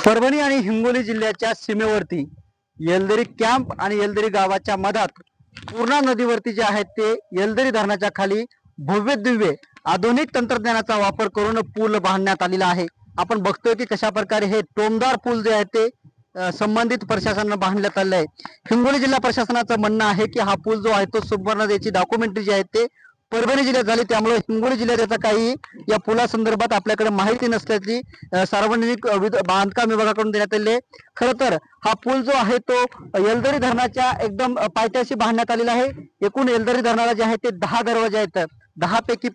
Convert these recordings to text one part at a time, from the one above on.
परभणी आणि हिंगोली जिल्ह्याच्या सीमेवरती येलदरी कॅम्प आणि येलदरी गावाच्या मधात पूर्णा नदीवरती जे आहेत ते येलदरी धरणाच्या खाली भव्य दिव्य आधुनिक तंत्रज्ञानाचा वापर करून पूल बांधण्यात आलेला आहे। आपण बघतोय की कशा प्रकारे हे टोमदार पूल जे आहे ते संबंधित प्रशासनानं बांधण्यात आले आहे। हिंगोली जिल्हा प्रशासनाचं म्हणणं आहे की हा पूल जो आहे तो सुपर्ण नदीची डॉक्युमेंटरी जी आहे ते परभणी जिल्ह्यात झाली, त्यामुळे हिंगोली जिल्ह्यात याचा काही या पुलासंदर्भात आपल्याकडे माहिती नसल्याची सार्वजनिक बांधकाम विभागाकडून देण्यात आलेली आहे। खरं तर हा पूल जो आहे तो येलदरी धरणाच्या एकदम पायथ्याशी बांधण्यात आलेला आहे। एकूण येलदरी धरणाला जे आहे ते 10 दरवाजे आहेत। 10 पैकी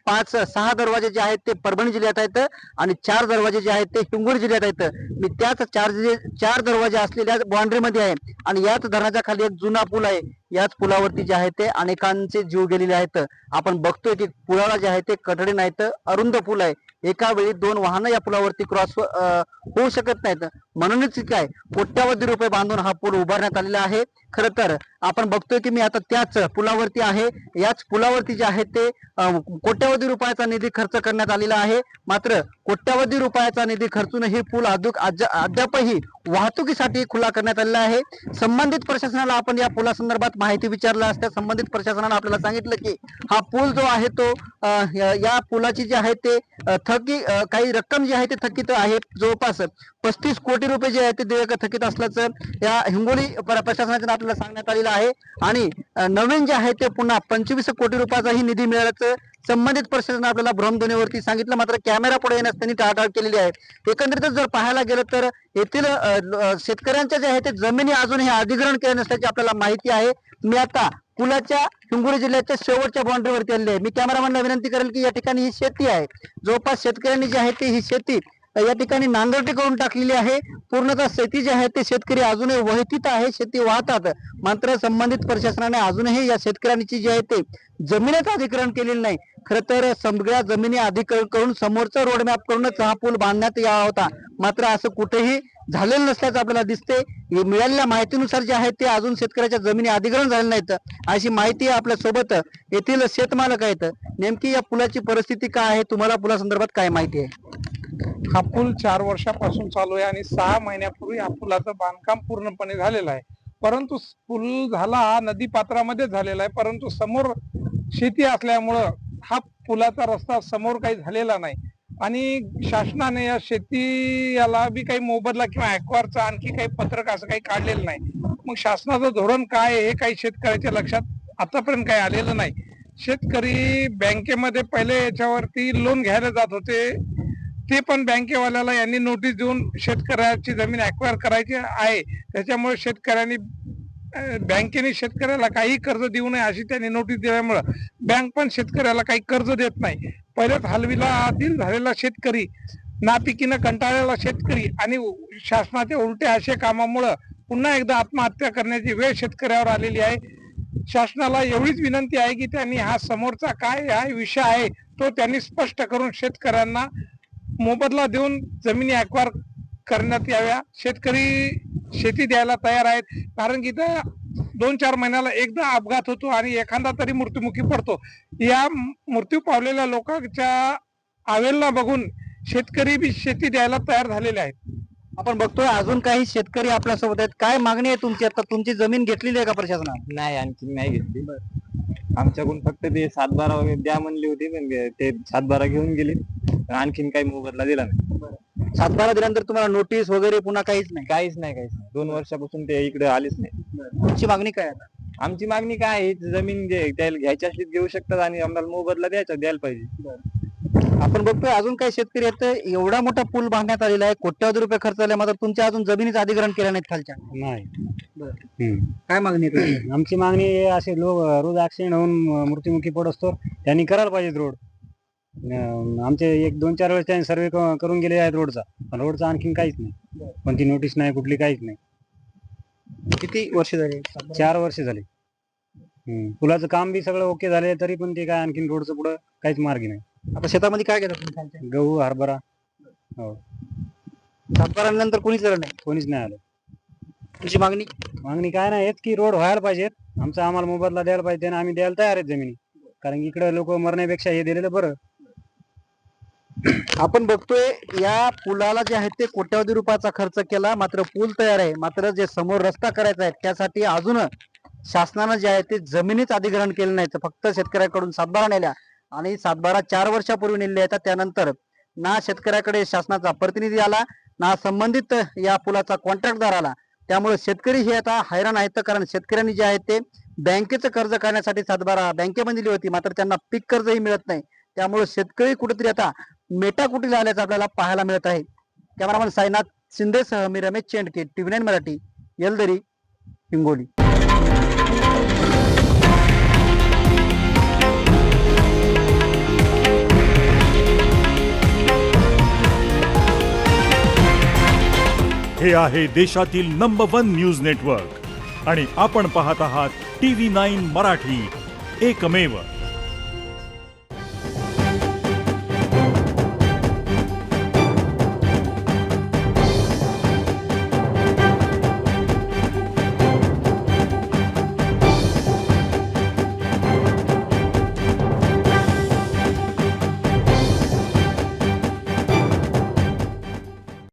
6 दरवाजे जे आहेत ते परभणी जिल्ह्यात आहेत आणि 4 दरवाजे जे आहेत ते हिंगोली जिल्ह्यात आहेत। मी त्याच 4 दरवाजे असलेल्या बाउंड्रीमध्ये आहे आणि याच धरणाच्या खाली एक जुना पूल आहे। याच पुलावरती जे आहे ते अनेकांचे जीव गेलेले आहेत। आपण बघतोय की पुलाला जे आहे ते कठडे नाहीत, अरुंद पूल आहे। एका वेळी 2 वाहनं या पुलावरती क्रॉस होऊ शकत नाहीत, म्हणूनच काय कोट्यावधी रुपये बांधून हा पूल उभारण्यात आलेला आहे। खरं तर आपण बघतोय की मी आता त्याच पुलावरती आहे। याच पुलावरती जे आहे ते कोट्यावधी रुपयाचा निधी खर्च करण्यात आलेला आहे। मात्र कोट्यावधी रुपयाचा निधी खर्चून हे पूल अद्यापही वाहतुकीसाठी खुला करण्यात आलेला आहे। संबंधित प्रशासनाला आपण या पुलासंदर्भात माहिती विचारला असता संबंधित प्रशासनाने आपल्याला सांगितलं की हा पूल जो आहे तो या पुलाची जी आहे ते काही रक्कम जी आहे ते थकीत आहे। जवळपास 35 कोटी रुपये जे आहे ते देयक थकीत असल्याचं या हिंगोली प्रशासनाच्या आपल्याला सांगण्यात आलेलं आहे आणि नवीन जे आहे ते पुन्हा 25 कोटी रुपयाचाही निधी मिळाल्याचं संबंधित प्रशासनाने आपल्याला भ्रमध्वनीवरती सांगितलं। मात्र कॅमेरा पुढे येण्यास त्यांनी टाळाटाळ केलेली आहे। एकंदरीतच जर पाहायला गेलं तर येथील शेतकऱ्यांच्या जे आहे ते जमिनी अजूनही अधिग्रहण केले नसल्याची आपल्याला माहिती आहे। मी आता पुलाच्या हिंगोली जिल्ह्याच्या शेवटच्या बाउंड्रीवरती आले आहे। मी कॅमेरामॅनला विनंती करेल की या ठिकाणी ही शेती आहे। जवळपास शेतकऱ्यांनी जी आहे ती ही शेती या ठिकाणी नांगरटी करून टाकलेली आहे। पूर्णतः शेती जी आहे ते शेतकरी अजूनही वहतीत आहे, शेती वाहतात। मात्र संबंधित प्रशासनाने अजूनही या शेतकऱ्यांची जी आहे ते जमिनीचं अधिग्रहण केलेलं नाही। खरं तर सगळ्या जमिनी अधिग्रहण करून समोरचा रोडमॅप करूनच हा पूल बांधण्यात यावा होता, मात्र असं कुठेही झालेलं नसल्याचं आपल्याला दिसते। मिळालेल्या माहितीनुसार जे आहे ते अजून शेतकऱ्याच्या जमिनी अधिग्रहण झाले नाहीत अशी माहिती आपल्या सोबत येथील शेतमालक आहेत। नेमकी या पुलाची परिस्थिती काय आहे, तुम्हाला पुलासंदर्भात काय माहिती आहे? हा पूल 4 वर्षापासून चालू आहे आणि 6 महिन्यापूर्वी या पुलाचं बांधकाम पूर्णपणे झालेलं आहे। परंतु पूल झाला हा नदी पात्रामध्ये झालेला आहे, परंतु समोर शेती असल्यामुळं हा पुलाचा रस्ता समोर काही झालेला नाही आणि शासनाने या शेती याला बी काही मोबदला किंवा ॲक्वारचा आणखी काही पत्रक असं काही काढलेलं नाही। मग शासनाचं धोरण काय हे काही शेतकऱ्याच्या लक्षात आतापर्यंत काही आलेलं नाही। शेतकरी बँकेमध्ये पहिले याच्यावरती लोन घ्यायला जात होते, ते पण बँकेवाल्याला यांनी नोटीस देऊन शेतकऱ्याची जमीन ॲक्वायर करायची आहे, त्याच्यामुळे शेतकऱ्यांनी बँकेने शेतकऱ्याला काही कर्ज देऊ नये अशी त्यांनी नोटीस दिल्यामुळं बँक पण शेतकऱ्याला काही कर्ज देत नाही। पहिलेच हलवीला दिल झालेला शेतकरी, नापिकीनं कंटाळलेला शेतकरी आणि शासनाच्या उलट्या अशा कामामुळं पुन्हा एकदा आत्महत्या करण्याची वेळ शेतकऱ्यावर आलेली आहे। शासनाला एवढीच विनंती आहे की त्यांनी हा समोरचा काय हा विषय आहे तो त्यांनी स्पष्ट करून शेतकऱ्यांना मोबदला देऊन जमिनी ॲक्वायर करण्यात याव्या। शेतकरी शेती द्यायला तयार आहेत, कारण की इथं 2-4 महिन्याला एकदा अपघात होतो आणि एखादा तरी मृत्युमुखी पडतो। या मृत्यू पावलेल्या लोकांच्या आवेलना बघून शेतकरी बी शेती द्यायला तयार झालेले आहेत। आपण बघतोय अजून काही शेतकरी आपल्या सोबत आहेत। काय मागणी आहे तुमची? आता तुमची जमीन घेतलेली आहे का प्रशासनाने? नाही, आणखी नाही घेतली। आमच्याकडून फक्त ते 7-12 वगैरे द्या म्हणली होती, पण ते 7-12 घेऊन गेली, आणखीन काही मोबदला दिला नाही। 7-12 दिल्यानंतर तुम्हाला नोटीस वगैरे पुन्हा काहीच नाही? काहीच नाही। 2 वर्षापासून ते इकडे आलेच नाही। तुमची मागणी काय आता? आमची मागणी काय आहे, जमीन त्याला घ्यायची असली देऊ शकतात आणि आम्हाला मोबदला द्यायला पाहिजे। आपण बघतोय अजून काही शेतकरी आहेत। एवढा मोठा पूल बांधण्यात आलेला आहे, कोट्यावधी रुपये खर्च झाले, मात्र तुमच्या अजून जमिनीचं अधिग्रहण केलं नाहीत खालच्या? नाही। काय मागणी आहे? आमची मागणी असे लोक रोज ऍक्सिडेंट होऊन मृत्युमुखी पडतो, त्यांनी करायला पाहिजे रोड। आमचे 1-2-4 वेळेस त्यांनी सर्वे करून गेले आहेत रोडचा, पण रोडचा आणखीन काहीच नाही, कोणती नोटीस नाही, कुठली काहीच नाही। किती वर्ष झाली? 4 वर्ष झाले। पुलाचं काम बी सगळं ओके झाले, तरी पण ते काय आणखीन रोडचं पुढं काहीच मार्गी नाही। आता शेतामध्ये काय केलं तुम्ही खालच्या? गहू, हरभरा। हो। 7-12 नंतर कोणीच आलं नाही? कोणीच नाही आलं। तुझी मागणी? मागणी काय नाही, हेच की रोड व्हायला पाहिजेत, आमचा आम्हाला मोबदला द्यायला पाहिजे आणि आम्ही द्यायला तयार आहेत जमिनी, कारण इकडे लोक मरण्यापेक्षा हे दिलेलं बरं। आपण बघतोय या पुलाला जे आहे ते कोट्यावधी रुपयाचा खर्च केला, मात्र पूल तयार आहे. मात्र जे समोर रस्ता करायचा आहे त्यासाठी अजून शासनानं जे आहे ते जमिनीच अधिग्रहण केलं नाही. तर फक्त शेतकऱ्याकडून सातबारा नेल्या आणि सातबारा 4 वर्षापूर्वी नेले आहेत. त्यानंतर ना शेतकऱ्याकडे शासनाचा प्रतिनिधी आला, ना संबंधित या पुलाचा कॉन्ट्रॅक्टदार आला. त्यामुळे शेतकरी हे आता हैराण आहेत, कारण शेतकऱ्यांनी जे आहे ते बँकेचं कर्ज करण्यासाठी सातबारा बँकेमध्ये दिली होती, मात्र त्यांना पीक कर्जही मिळत नाही. त्यामुळे शेतकरी कुठेतरी आता मेटाकुटीला आल्याचं आपल्याला पाहायला मिळत आहे. कॅमेरामन साईनाथ शिंदेसह मी रमेश चेंडके, TV9 मराठी, येलदरी, हिंगोली. हे आहे देशातील नंबर 1 न्यूज नेटवर्क आणि आपण पाहत आहात TV9 मराठी, एकमेव.